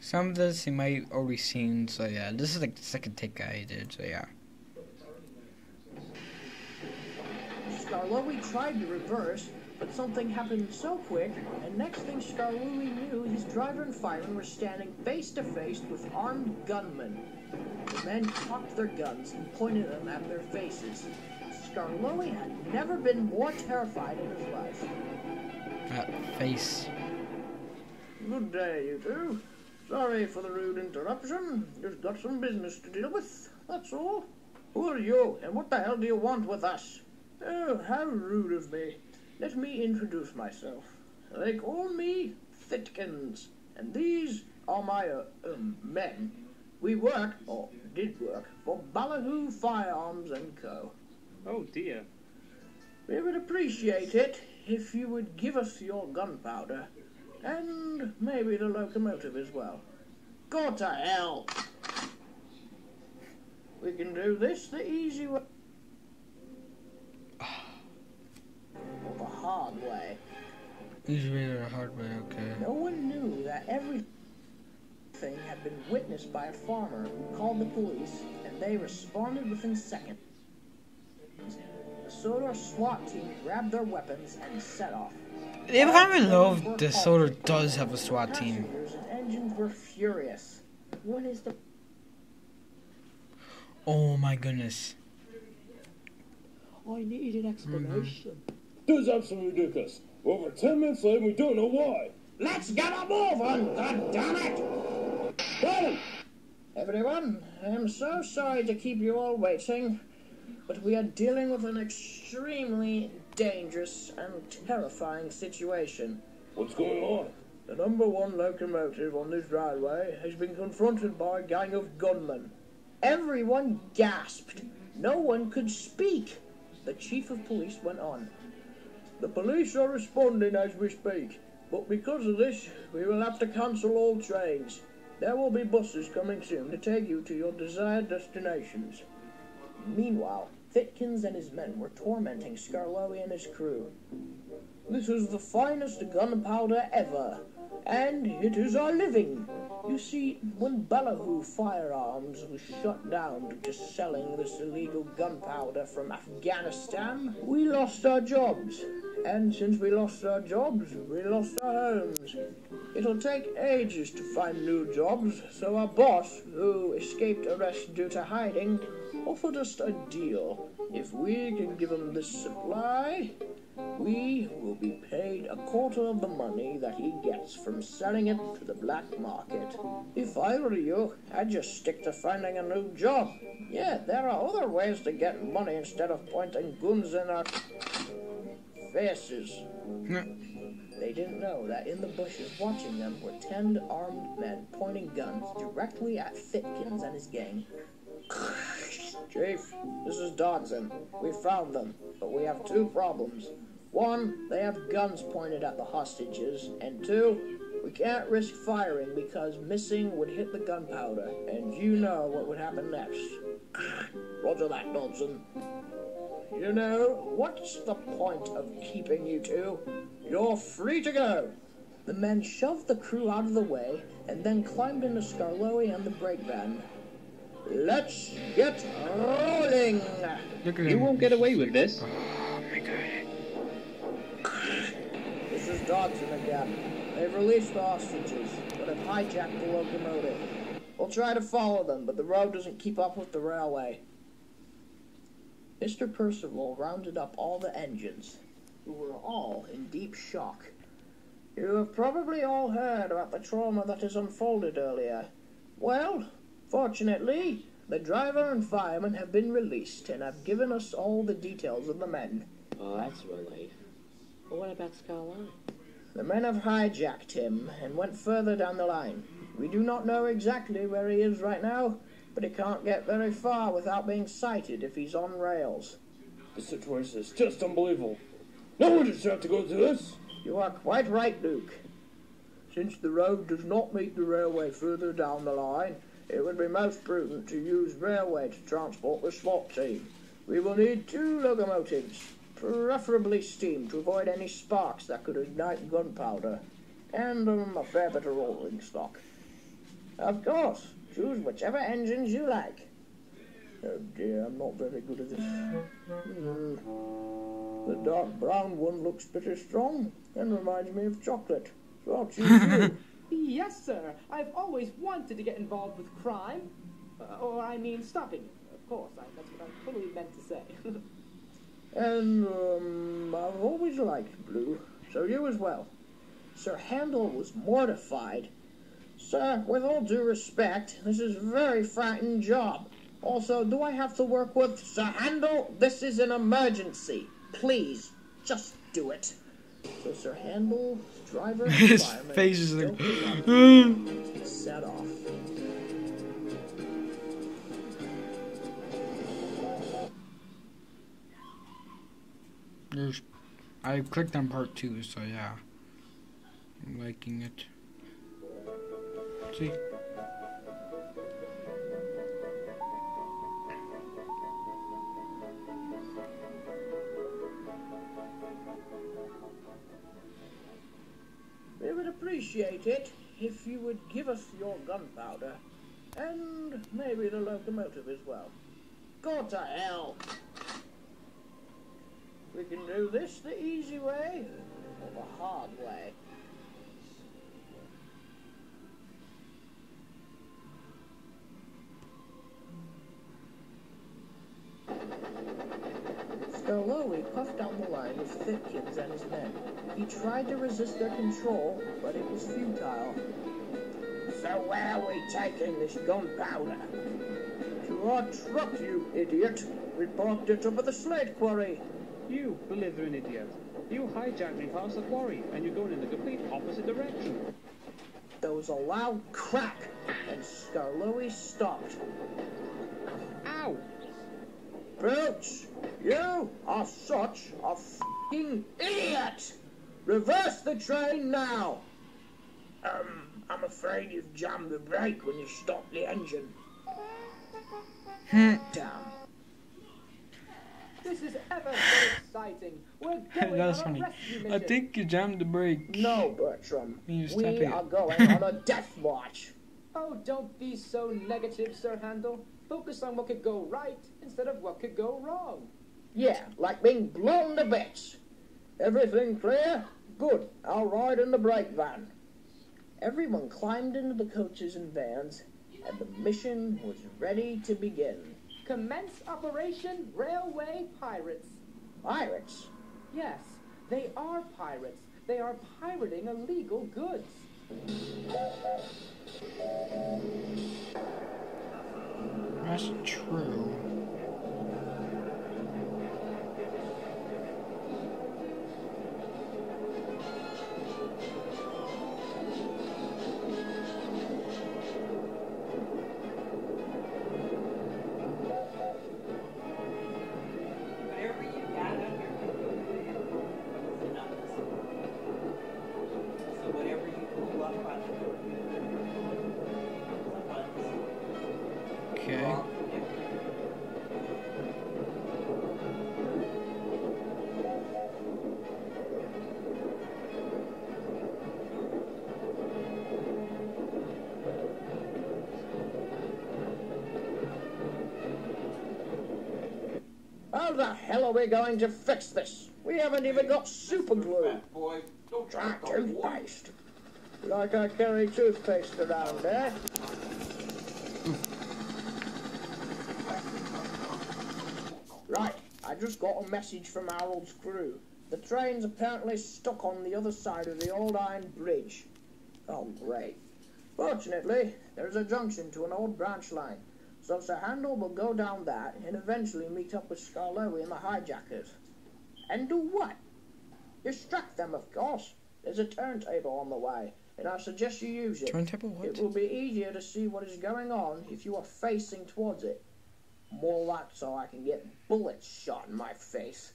Some of this you might already seen, so yeah, this is like the second take I did, so yeah. Skarloey tried to reverse, but something happened so quick, and next thing Skarloey knew, his driver and fireman were standing face to face with armed gunmen. The men cocked their guns and pointed them at their faces. Skarloey had never been more terrified in his life. That face. Good day, you two. Sorry for the rude interruption. Just got some business to deal with, that's all. Who are you, and what the hell do you want with us? Oh, how rude of me. Let me introduce myself. They call me Thitkins, and these are my, men. We work, or did work, for Ballyhoo Firearms and Co. Oh dear. We would appreciate it if you would give us your gunpowder, and maybe the locomotive as well. Go to hell! We can do this the easy way. Or the hard way. Usually the hard way, okay. No one knew that everything had been witnessed by a farmer who called the police, and they responded within seconds. The Sodor SWAT team grabbed their weapons and set off. They kind of love the Sodor does have a SWAT team. Passengers and engines were furious. What is the... Oh my goodness. I need an explanation. This is absolutely ridiculous. We're over 10 minutes late and we don't know why. Let's get a move on, goddammit! Got him! Everyone, I am so sorry to keep you all waiting, but we are dealing with an extremely dangerous and terrifying situation. What's going on? The #1 locomotive on this railway has been confronted by a gang of gunmen. Everyone gasped. No one could speak. The chief of police went on. The police are responding as we speak, but because of this, we will have to cancel all trains. There will be buses coming soon to take you to your desired destinations. Meanwhile, Thitkins and his men were tormenting Skarloey and his crew. This is the finest gunpowder ever, and it is our living. You see, when Ballyhoo Firearms was shut down due to selling this illegal gunpowder from Afghanistan, we lost our jobs. And since we lost our jobs, we lost our homes. It'll take ages to find new jobs, so our boss, who escaped arrest due to hiding, offered us a deal. If we can give him this supply, we will be paid a quarter of the money that he gets from selling it to the black market. If I were you, I'd just stick to finding a new job. Yeah, there are other ways to get money instead of pointing guns in our faces. They didn't know that in the bushes watching them were 10 armed men pointing guns directly at Thitkins and his gang. Chief, this is Dodson. We found them, but we have two problems. One, they have guns pointed at the hostages, and two, we can't risk firing because missing would hit the gunpowder, and you know what would happen next. Roger that, Dodson. You know, what's the point of keeping you two? You're free to go. The men shoved the crew out of the way, and then climbed into Skarloey and the brake van. Let's get rolling! You won't get away with this. Oh my god. This is Dodson again. They've released the hostages, but have hijacked the locomotive. We'll try to follow them, but the road doesn't keep up with the railway. Mr. Percival rounded up all the engines, who were all in deep shock. You have probably all heard about the trauma that has unfolded earlier. Well, fortunately, the driver and fireman have been released and have given us all the details of the men. Oh, that's a relief. But what about Skarloey? The men have hijacked him and went further down the line. We do not know exactly where he is right now, but he can't get very far without being sighted if he's on rails. The situation is just unbelievable. No one should have to go through this. You are quite right, Luke. Since the road does not meet the railway further down the line, it would be most prudent to use railway to transport the SWAT team. We will need 2 locomotives, preferably steam, to avoid any sparks that could ignite gunpowder, and a fair bit of rolling stock. Of course. Choose whichever engines you like. Oh dear, I'm not very good at this. The dark brown one looks pretty strong and reminds me of chocolate. So I'll choose you. Yes, sir. I've always wanted to get involved with crime. Or, I mean, stopping it. Of course, that's what I totally meant to say. And, I've always liked blue. So you as well. Sir Handel was mortified. Sir, with all due respect, this is a very frightening job. Also, do I have to work with Sir Handel? This is an emergency. Please, just do it. So Sir Handel, driver, and His fireman face is like, set off. I clicked on part 2, so yeah. I'm liking it. See? We would appreciate it if you would give us your gunpowder, and maybe the locomotive as well. Go to hell! We can do this the easy way, or the hard way. Scarlowi puffed down the line with Thitkins and his men. He tried to resist their control, but it was futile. So where are we taking this gunpowder? To our truck, you idiot! We parked it up at the slate quarry. You blithering idiot. You hijacked me past the quarry, and you're going in the complete opposite direction. There was a loud crack, and Scarlowi stopped. Ow! Brooch, you are such a f***ing idiot! Reverse the train now! I'm afraid you've jammed the brake when you stopped the engine. Damn. This is ever so exciting. We're going That's on a funny. rescue mission. I think you jammed the brake. No, Bertram. You stop We it. are going on a death march. Oh, don't be so negative, Sir Handel. Focus on what could go right instead of what could go wrong. Yeah, like being blown to bits. Everything clear? Good. I'll ride in the brake van. Everyone climbed into the coaches and vans, and the mission was ready to begin. Commence Operation Railway Pirates. Pirates? Yes, they are pirates. They are pirating illegal goods. That's true. Whatever you got on your computer is anonymous. So whatever you pull up on the computer is Okay. anonymous. How the hell are we going to fix this? We haven't even got super glue. Fat boy, don't try Ah, to go toothpaste. Like I carry toothpaste around, eh? Right, I just got a message from Harold's crew. The train's apparently stuck on the other side of the old iron bridge. Oh, great. Fortunately, there's a junction to an old branch line, so Sir Handel will go down that and eventually meet up with Scarlowi and the hijackers. And do what? Distract them, of course. There's a turntable on the way, and I suggest you use it. Turntable what? It will be easier to see what is going on if you are facing towards it. More like so I can get bullets shot in my face.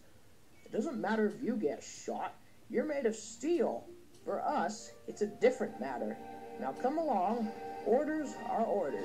It doesn't matter if you get shot. You're made of steel. For us, it's a different matter. Now come along. Orders are orders.